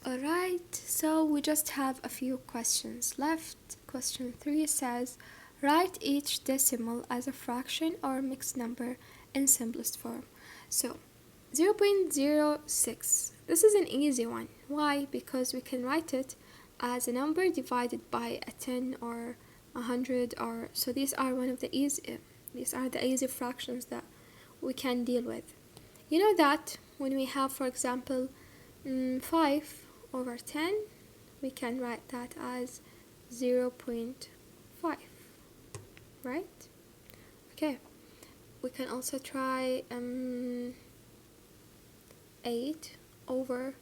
Alright, so we just have a few questions left. Question 3 says, write each decimal as a fraction or mixed number in simplest form. So 0.06. This is an easy one. Why? Because we can write it as a number divided by a 10 or 100, or so these are the easy fractions that we can deal with. You know that when we have, for example, 5 over 10, we can write that as 0.5, right? Okay, we can also try 8 over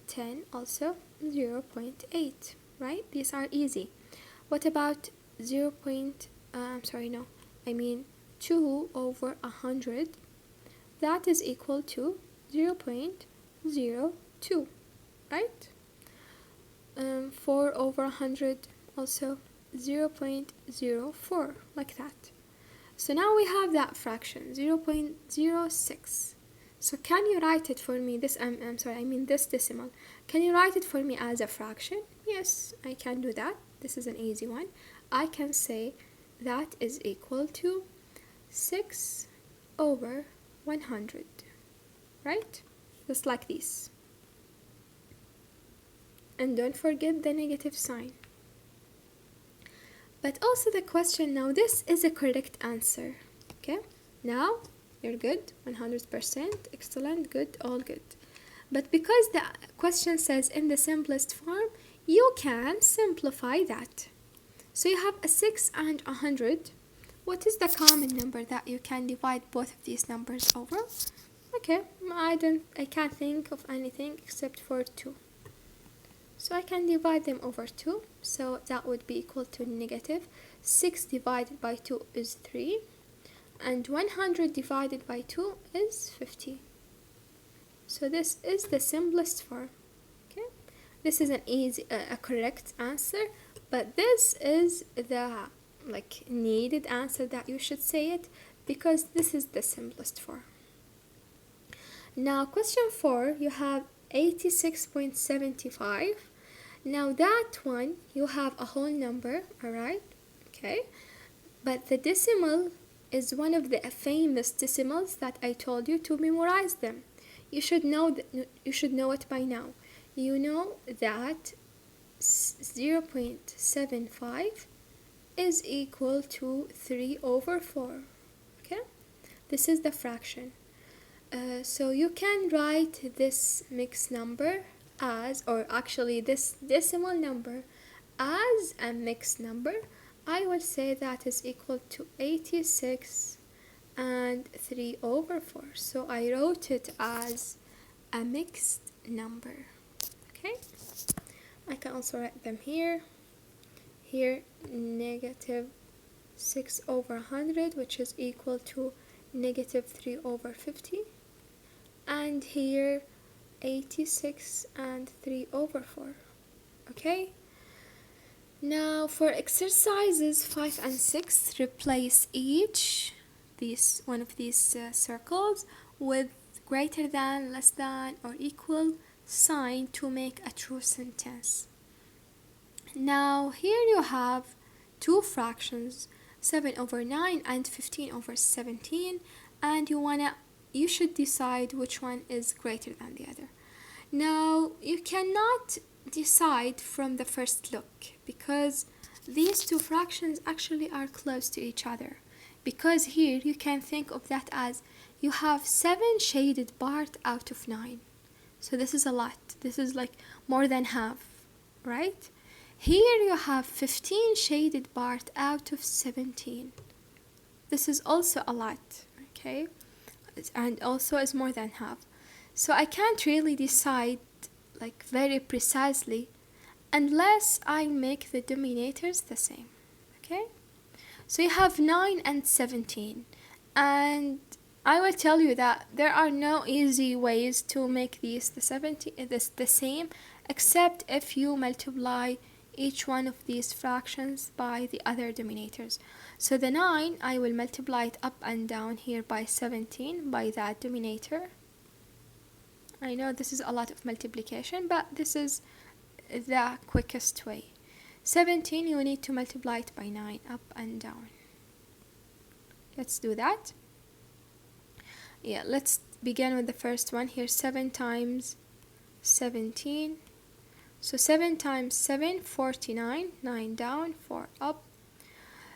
10, also 0.8, right? These are easy. What about 2 over 100? That is equal to 0.02, right? 4 over 100, also 0.04, like that. So now we have that fraction, 0.06. So can you write it for me, this decimal, can you write it for me as a fraction? Yes, I can do that. This is an easy one. I can say that is equal to 6 over 100, right? Just like this. And don't forget the negative sign. But also the question now, this is a correct answer. Okay, now you're good, 100%, excellent, good, all good. But because the question says in the simplest form, you can simplify that. So you have a 6 and 100. What is the common number that you can divide both of these numbers over? Okay, I can't think of anything except for 2. So I can divide them over 2, so that would be equal to negative 6 divided by 2 is 3, and 100 divided by 2 is 50. So this is the simplest form. Okay, this is a correct answer, but this is the needed answer that you should say it, because this is the simplest form. Now question 4, you have 86.75. Now that one, you have a whole number, alright? Okay, but the decimal is one of the famous decimals that I told you to memorize them. You should know it by now. You know that 0.75 is equal to 3 over 4. Okay, this is the fraction. So you can write this mixed number this decimal number as a mixed number. I will say that is equal to 86 and 3 over 4. So I wrote it as a mixed number. Okay, I can also write them here. Here, negative 6 over 100, which is equal to negative 3 over 50. And here 86 and 3 over 4. Okay, now for exercises 5 and 6, replace one of these circles with greater than, less than, or equal sign to make a true sentence. Now here you have two fractions, 7 over 9 and 15 over 17, and you should decide which one is greater than the other. Now you cannot decide from the first look, because these two fractions actually are close to each other, because here you can think of that as you have 7 shaded part out of 9. So this is a lot. This is like more than half, right? Here you have 15 shaded part out of 17. This is also a lot, okay? And also is more than half. So I can't really decide very precisely unless I make the denominators the same. Okay, so you have 9 and 17, and I will tell you that there are no easy ways to make the same, except if you multiply each one of these fractions by the other denominators. So the 9, I will multiply it up and down here by 17 by that denominator, I know this is a lot of multiplication, but this is the quickest way. 17, you need to multiply it by 9, up and down. Let's do that. Yeah, let's begin with the first one here. 7 times 17. So 7 times 7, 49. 9 down, 4 up.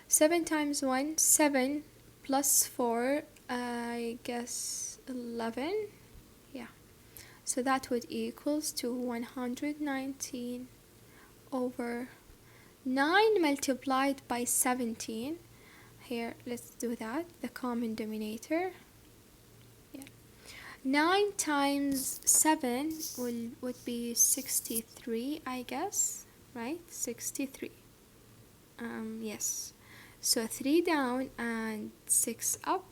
7 times 1, 7 plus 4, I guess 11. Yeah. So that would equals to 119 over 9 multiplied by 17. Here, let's do that. The common denominator. Yeah. 9 times 7 would be 63, I guess. Right? 63. Yes. So 3 down and 6 up.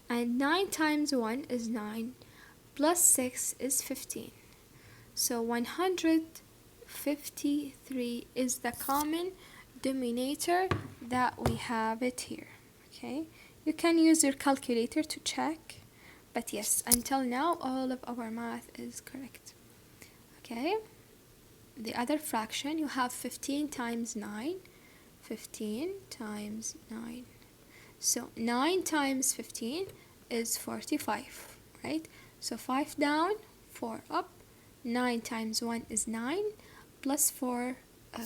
And 9 times 1 is 9. Plus 6 is 15. So 153 is the common denominator that we have it here. Okay, you can use your calculator to check, but yes, until now all of our math is correct. Okay, the other fraction, you have 15 times 9. 15 times 9. So 9 times 15 is 45, right? So 5 down, 4 up. 9 times 1 is 9, plus 4,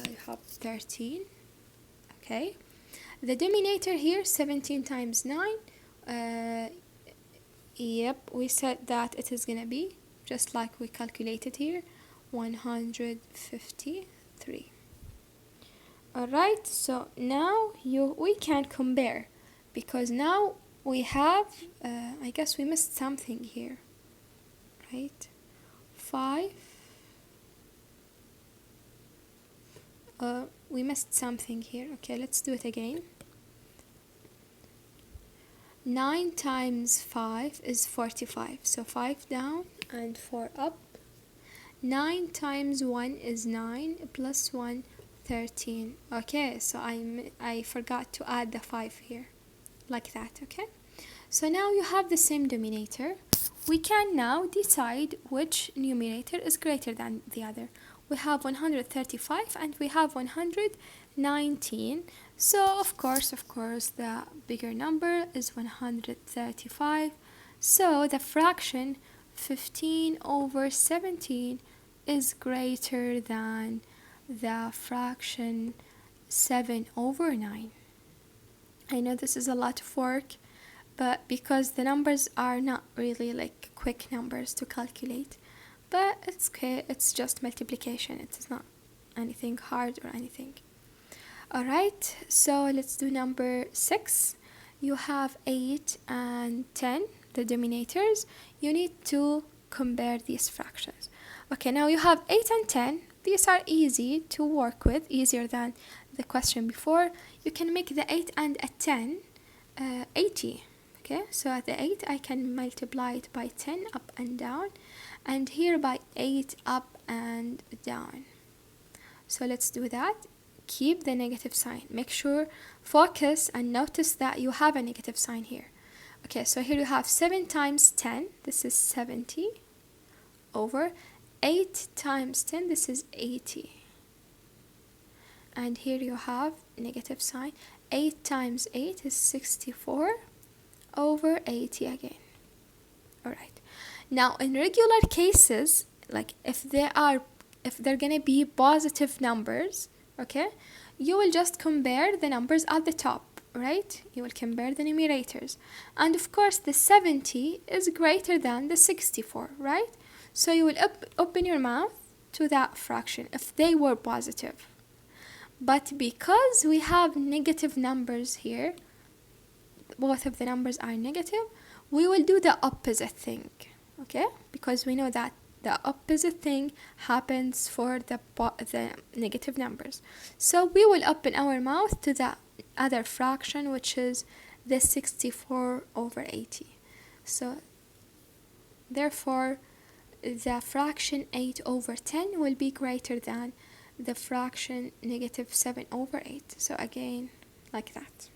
you have 13. Okay, the denominator here, 17 times 9. Yep, we said that it is gonna be just like we calculated here, 153. Alright, so now we can compare, because now we have, I guess we missed something here, right? 5, we missed something here. Okay, let's do it again. 9 times 5 is 45, so 5 down and 4 up. 9 times 1 is 9, plus 1, 13. Okay, so I forgot to add the 5 here, like that. Okay, so now you have the same denominator. We can now decide which numerator is greater than the other. We have 135 and we have 119. So of course the bigger number is 135. So the fraction 15 over 17 is greater than the fraction 7 over 9. I know this is a lot of work, but because the numbers are not really like quick numbers to calculate, but it's okay, it's just multiplication, it's not anything hard or anything. Alright, so let's do number 6. You have 8 and 10, the denominators. You need to compare these fractions. Okay, now you have 8 and 10. These are easy to work with, easier than the question before. You can make the 8 and a 10 80. Okay, so at the 8 I can multiply it by 10 up and down, and here by 8 up and down. So let's do that. Keep the negative sign. Make sure, focus and notice that you have a negative sign here. Okay, so here you have 7 times 10, this is 70, over 8 times 10, this is 80. And here you have negative sign. 8 times 8 is 64 over 80 again. Alright, now in regular cases, like if they're gonna be positive numbers, okay, you will just compare the numbers at the top, right? You will compare the numerators, and of course the 70 is greater than the 64, right? So you will open your mouth to that fraction if they were positive. But because we have negative numbers here, both of the numbers are negative, we will do the opposite thing, okay? Because we know that the opposite thing happens for the negative numbers. So we will open our mouth to the other fraction, which is the 64 over 80. So therefore, the fraction 8 over 10 will be greater than the fraction negative 7 over 8. So again, like that.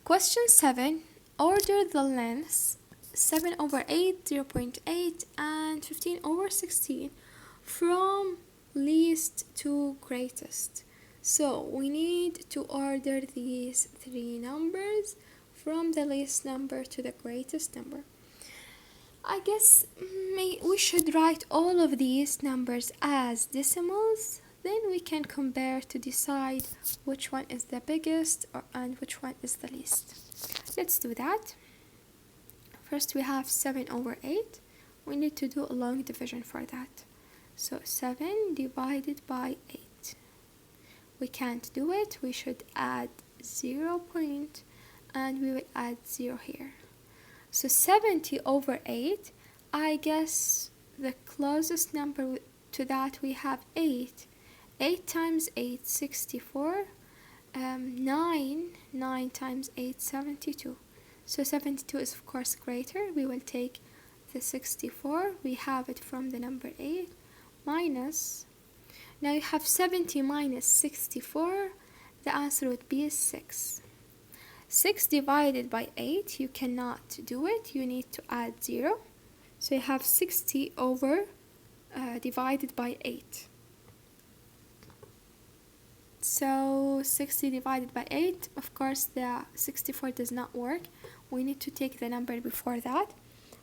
Question 7. Order the lengths 7 over 8, 0.8, and 15 over 16 from least to greatest. So we need to order these three numbers from the least number to the greatest number. I guess we should write all of these numbers as decimals, then we can compare to decide which one is the biggest and which one is the least. Let's do that. First we have 7 over 8. We need to do a long division for that. So 7 divided by 8. We can't do it. We should add 0 point and we will add 0 here. So 70 over 8, I guess the closest number to that we have 8. 8 times 8, 64. 9 times 8, 72. So 72 is of course greater. We will take the 64. We have it from the number 8 minus. Now you have 70 minus 64. The answer would be 6. 6 divided by 8, you cannot do it. You need to add 0. So you have 60 over divided by 8. So 60 divided by 8, of course the 64 does not work. We need to take the number before that.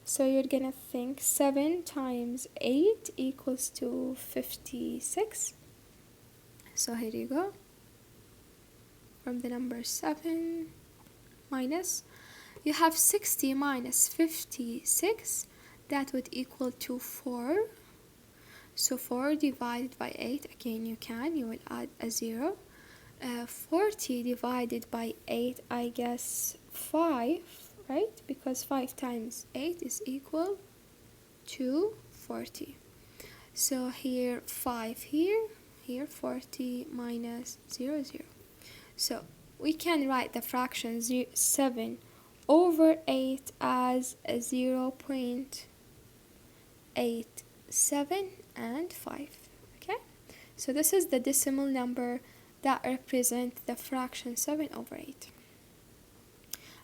So you're gonna think 7 times 8 equals to 56. So here you go. From the number 7 minus, you have 60 minus 56. That would equal to 4. So 4 divided by 8, again you will add a 0. 40 divided by 8, I guess 5, right? Because 5 times 8 is equal to 40. So here 5 here 40 minus 0, 0. So we can write the fraction 7 over 8 as a 0.87 and 5. Okay, so this is the decimal number that represent the fraction 7 over 8.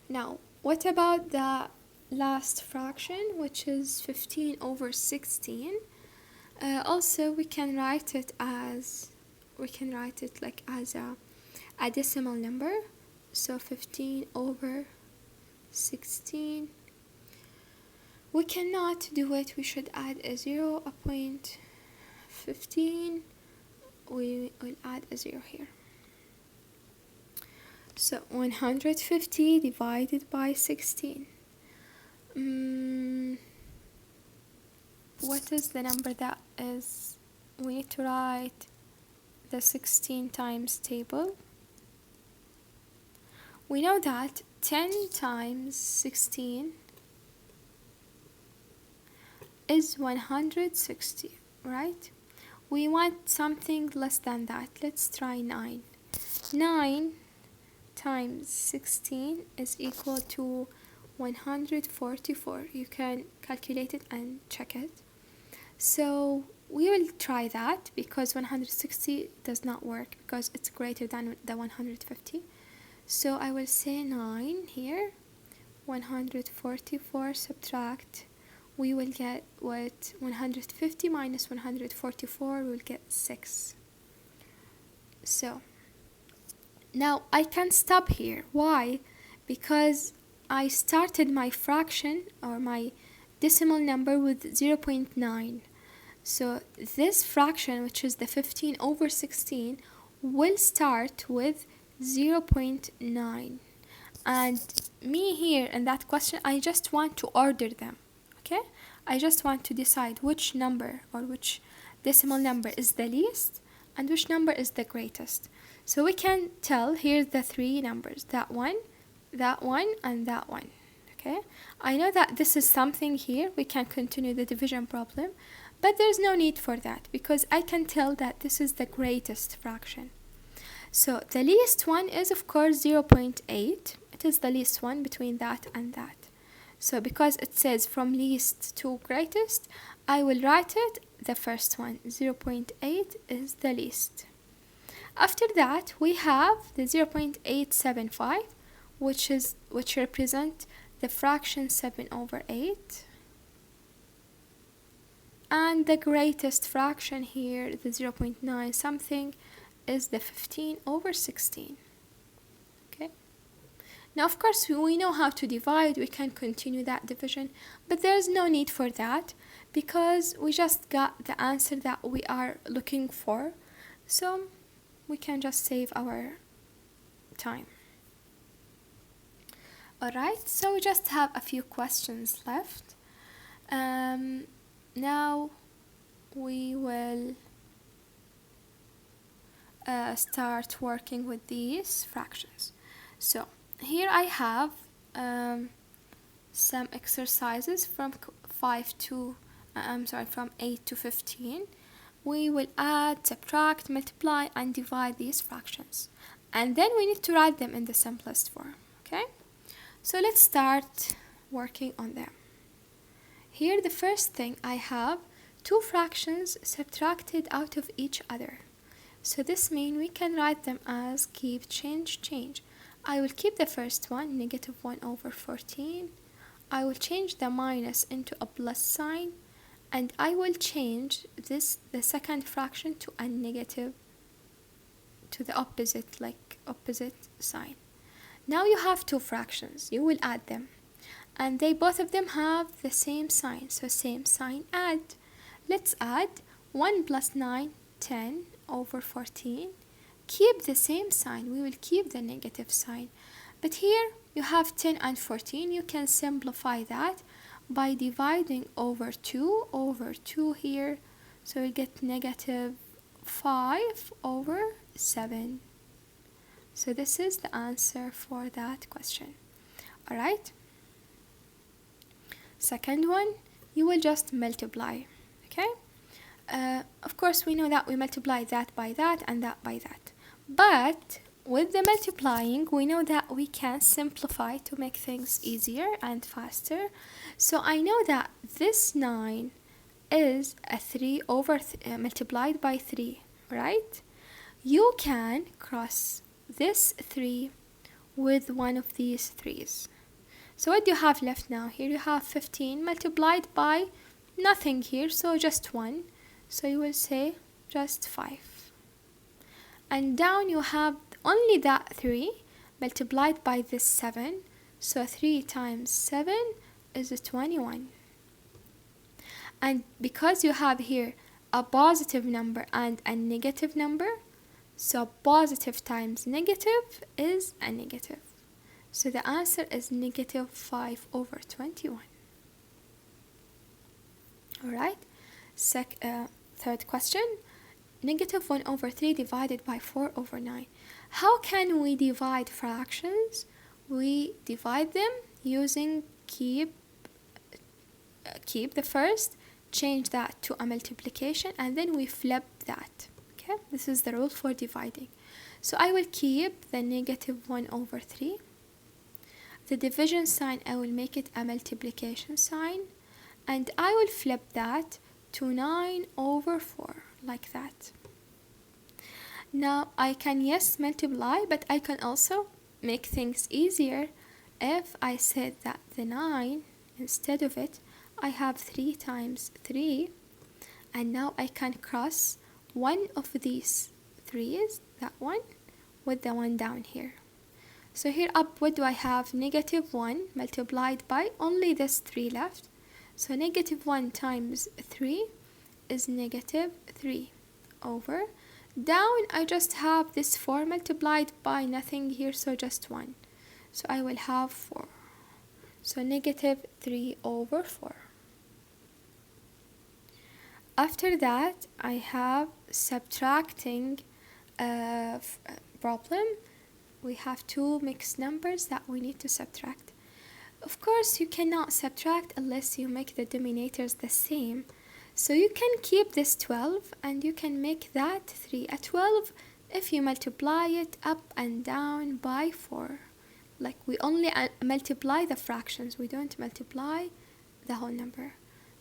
Now what about the last fraction, which is 15 over 16? Also we can write it like as a decimal number. So 15 over 16. We cannot do it. We should add a 0.15. We will add a 0 here. So 150 divided by 16. What is the number that is? We need to write the 16 times table. We know that 10 times 16 is 160, right? We want something less than that. Let's try 9. 9 times 16 is equal to 144. You can calculate it and check it. So we will try that because 160 does not work because it's greater than the 150. So I will say 9 here. 144 subtract. We will get what? 150 minus 144, we will get 6. So now I can stop here. Why? Because I started my fraction or my decimal number with 0.9. So this fraction, which is the 15 over 16, will start with 0.9. And me here in that question, I just want to order them. Okay? I just want to decide which number or which decimal number is the least and which number is the greatest. So we can tell here the three numbers, that one, and that one. Okay? I know that this is something here. We can continue the division problem, but there's no need for that because I can tell that this is the greatest fraction. So the least one is of course 0.8. It is the least one between that and that. So because it says from least to greatest, I will write it the first one. 0.8 is the least. After that we have the 0.875, which represent the fraction 7 over 8. And the greatest fraction here, the 0.9 something, is the 15 over 16. Okay. Now, of course, we know how to divide. We can continue that division, but there's no need for that because we just got the answer that we are looking for. So we can just save our time. Alright, so we just have a few questions left. Now we will start working with these fractions. So here I have some exercises from 8 to 15. We will add, subtract, multiply, and divide these fractions. And then we need to write them in the simplest form, okay? So let's start working on them. Here the first thing I have two fractions subtracted out of each other. So this means we can write them as keep, change, change. I will keep the first one, negative 1 over 14. I will change the minus into a plus sign, and I will change this, the second fraction, to a negative, to the opposite, like opposite sign. Now you have two fractions, you will add them, and they both of them have the same sign, so same sign, add. Let's add 1 plus 9, 10 over 14. Keep the same sign, we will keep the negative sign. But here you have 10 and 14, you can simplify that by dividing over 2 here. So we get negative 5 over 7. So this is the answer for that question. Alright. Second one, you will just multiply. Okay. Of course, we know that we multiply that by that and that by that. But with the multiplying, we know that we can simplify to make things easier and faster. So I know that this 9 is a 3 over multiplied by 3, right? You can cross this 3 with one of these 3's. So what do you have left now? Here you have 15 multiplied by nothing here, so just 1. So you will say just 5. And down you have only that 3 multiplied by this 7. So 3 times 7 is 21. And because you have here a positive number and a negative number, so positive times negative is a negative. So the answer is negative 5 over 21. Alright, third question. Negative 1 over 3 divided by 4 over 9. How can we divide fractions? We divide them using keep the first, change that to a multiplication, and then we flip that. Okay, this is the rule for dividing. So I will keep the negative 1 over 3. The division sign, I will make it a multiplication sign, and I will flip that to 9 over 4, like that. Now I can, yes, multiply, but I can also make things easier if I said that the 9, instead of it, I have 3 times 3, and now I can cross one of these 3's, that one, with the one down here. So here up, what do I have? Negative 1 multiplied by only this 3 left. So negative 1 times 3 is negative 3 over. Down, I just have this 4 multiplied by nothing here, so just 1. So I will have 4. So negative 3 over 4. After that, I have subtracting problem. We have two mixed numbers that we need to subtract. Of course, you cannot subtract unless you make the denominators the same. So you can keep this 12 and you can make that 3. A 12, if you multiply it up and down by 4. Like we only multiply the fractions, we don't multiply the whole number.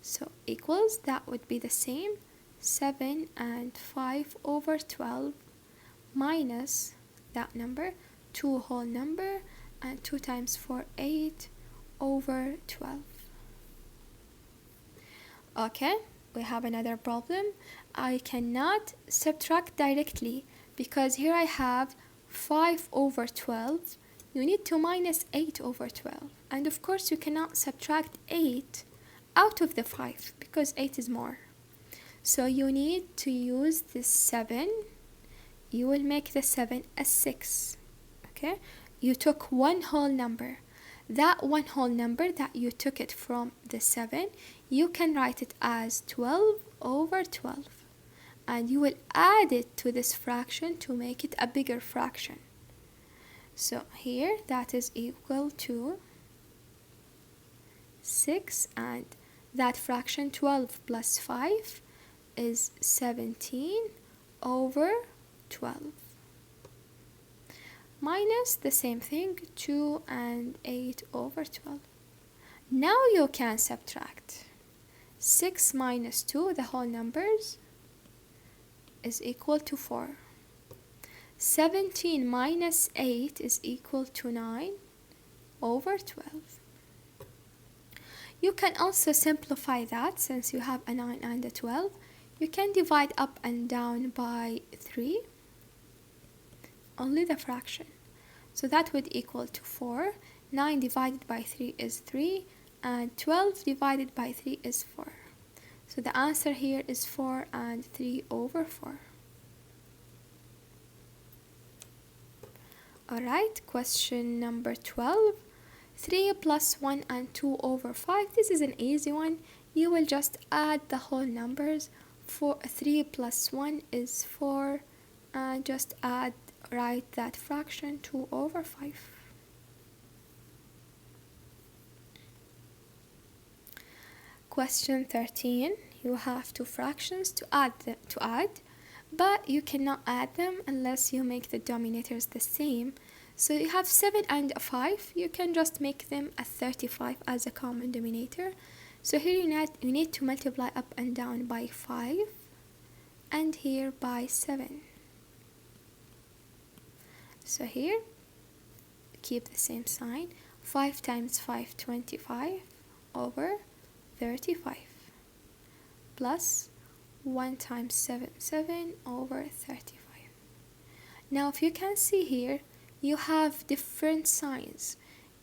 So equals, that would be the same, 7 and 5 over 12 minus that number, 2 whole number, and 2 times 4, 8 over 12. Okay, we have another problem. I cannot subtract directly because here I have 5 over 12. You need to minus 8 over 12. And of course you cannot subtract 8 out of the 5 because 8 is more. So you need to use this 7. You will make the 7 a 6. Okay, you took one whole number. That one whole number that you took it from the 7, you can write it as 12 over 12. And you will add it to this fraction to make it a bigger fraction. So here that is equal to 6, and that fraction 12 plus 5 is 17 over 12. Minus the same thing, 2 and 8 over 12. Now you can subtract. 6 minus 2, the whole numbers, is equal to 4. 17 minus 8 is equal to 9 over 12. You can also simplify that. Since you have a 9 and a 12, you can divide up and down by 3. Only the fraction. So that would equal to 4. 9 divided by 3 is 3, and 12 divided by 3 is 4. So the answer here is 4 and 3 over 4. Alright, question number 12. 3 plus 1 and 2 over 5. This is an easy one. You will just add the whole numbers. 3 plus 1 is 4, and just write that fraction 2 over 5. Question 13. You have two fractions to add, but you cannot add them unless you make the denominators the same. So you have 7 and a 5. You can just make them a 35 as a common denominator. So here you need to multiply up and down by 5, and here by 7. So here, keep the same sign. 5 times 5, 25 over 35. Plus 1 times 7, 7 over 35. Now if you can see here, you have different signs.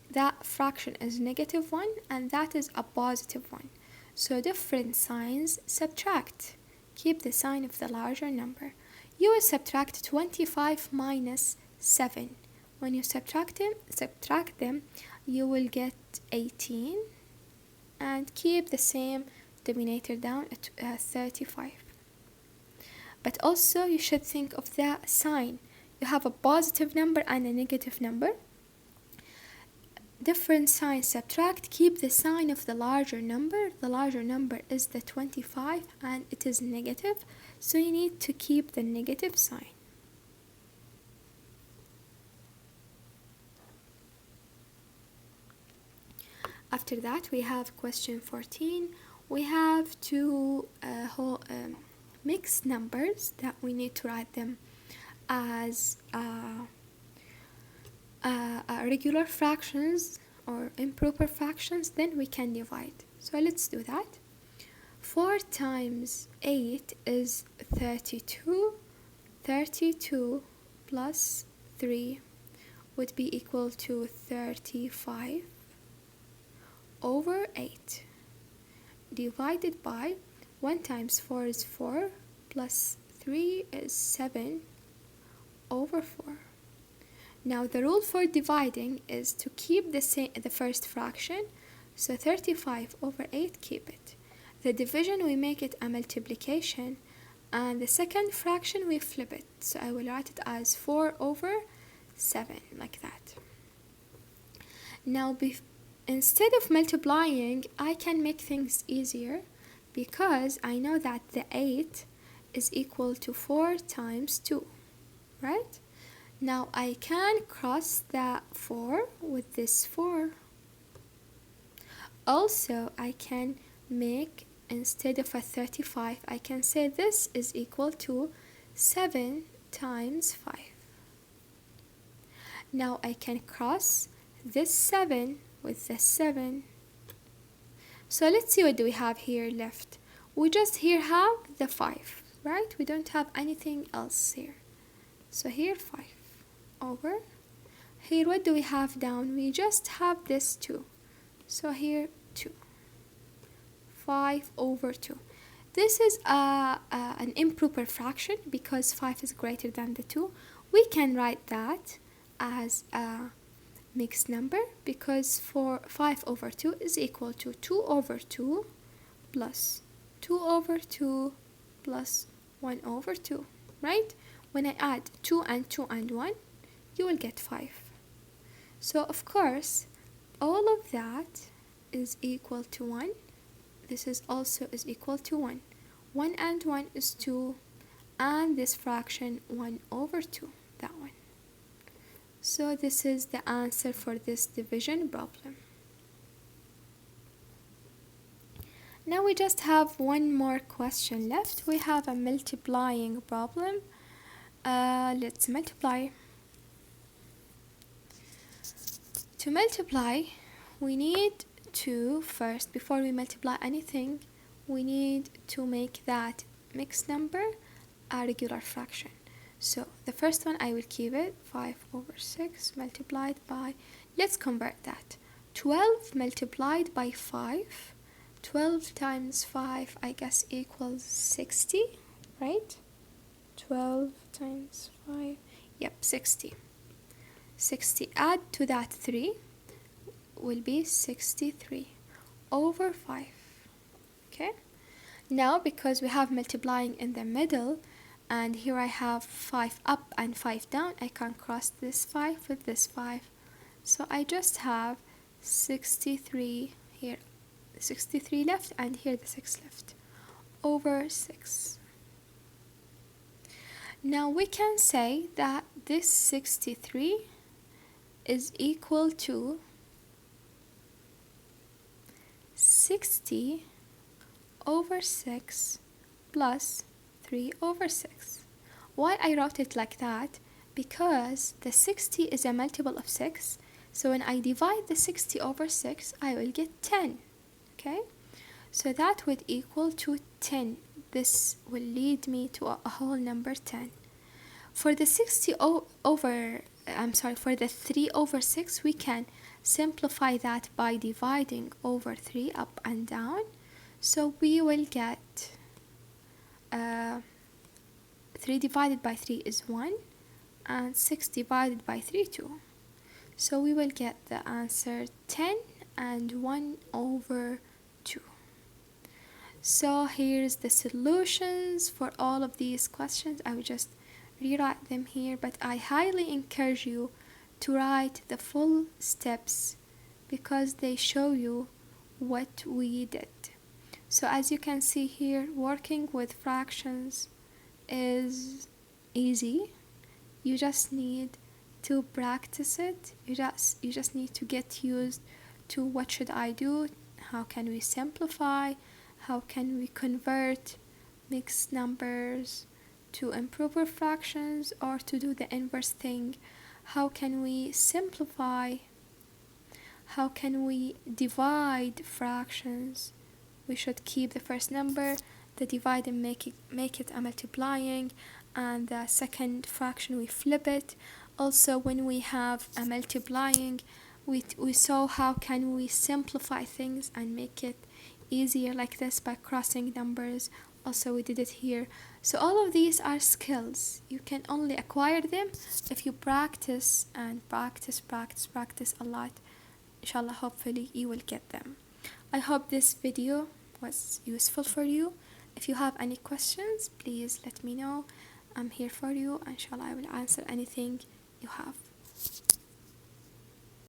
That fraction is negative 1 and that is a positive 1. So different signs subtract. Keep the sign of the larger number. You will subtract 25 minus 7. When you subtract them, you will get 18, and keep the same denominator down at 35. But also you should think of the sign. You have a positive number and a negative number. Different signs subtract. Keep the sign of the larger number. The larger number is the 25 and it is negative, so you need to keep the negative sign. After that, we have question 14. We have two mixed numbers that we need to write them as regular fractions or improper fractions. Then we can divide. So let's do that. 4 times 8 is 32. 32 plus 3 would be equal to 35 over 8, divided by 1 times 4 is 4, plus 3 is 7 over 4. Now the rule for dividing is to keep the first fraction, so 35 over 8, keep it. The division, we make it a multiplication, and the second fraction we flip it, so I will write it as 4 over 7, like that. Now instead of multiplying, I can make things easier because I know that the 8 is equal to 4 times 2, right? Now I can cross that 4 with this 4. Also, I can make, instead of a 35, I can say this is equal to 7 times 5. Now I can cross this 7 with the 7. So let's see what do we have here left. We just here have the 5, right? We don't have anything else here. So here 5 over. Here what do we have down? We just have this 2. So here 2. 5 over 2. This is an improper fraction because 5 is greater than the 2. We can write that as a mixed number because for 5 over 2 is equal to 2 over 2 plus 2 over 2 plus 1 over 2, right? When I add 2 and 2 and 1, you will get 5. So of course, all of that is equal to 1. This is also is equal to 1. 1 and 1 is 2, and this fraction 1 over 2, that one. So this is the answer for this division problem. Now we just have one more question left. We have a multiplying problem. Let's multiply. To multiply, we need to first, before we multiply anything, we need to make that mixed number a regular fraction. So the first one I will keep it 5 over 6 multiplied by, let's convert that, 12 multiplied by 5. 12 times 5 I guess equals 60, right? 12 times 5, yep, 60. 60, add to that 3 will be 63 over 5. Okay, now because we have multiplying in the middle and here I have 5 up and 5 down, I can cross this 5 with this 5. So I just have 63 here, 63 left, and here the 6 left, over 6. Now we can say that this 63 is equal to 60 over 6 plus 3 over 6. Why I wrote it like that? Because the 60 is a multiple of 6, so when I divide the 60 over 6 I will get 10. Okay, so that would equal to 10. This will lead me to a whole number 10. For the 60 over, for the 3 over 6, we can simplify that by dividing over 3 up and down. So we will get 3 divided by 3 is 1, and 6 divided by 3 2. So we will get the answer 10 and 1 over 2. So here's the solutions for all of these questions. I will just rewrite them here, but I highly encourage you to write the full steps because they show you what we did. So as you can see here, working with fractions is easy. You just need to practice it. You just need to get used to what should I do, how can we simplify, how can we convert mixed numbers to improper fractions, or to do the inverse thing. How can we simplify? How can we divide fractions? We should keep the first number, the divide and make it a multiplying, and the second fraction we flip it. Also when we have a multiplying, we saw how can we simplify things and make it easier like this by crossing numbers. Also we did it here. So all of these are skills. You can only acquire them if you practice and practice a lot. Inshallah, hopefully you will get them. I hope this video was useful for you. If you have any questions, please let me know. I'm here for you. Inshallah, I will answer anything you have.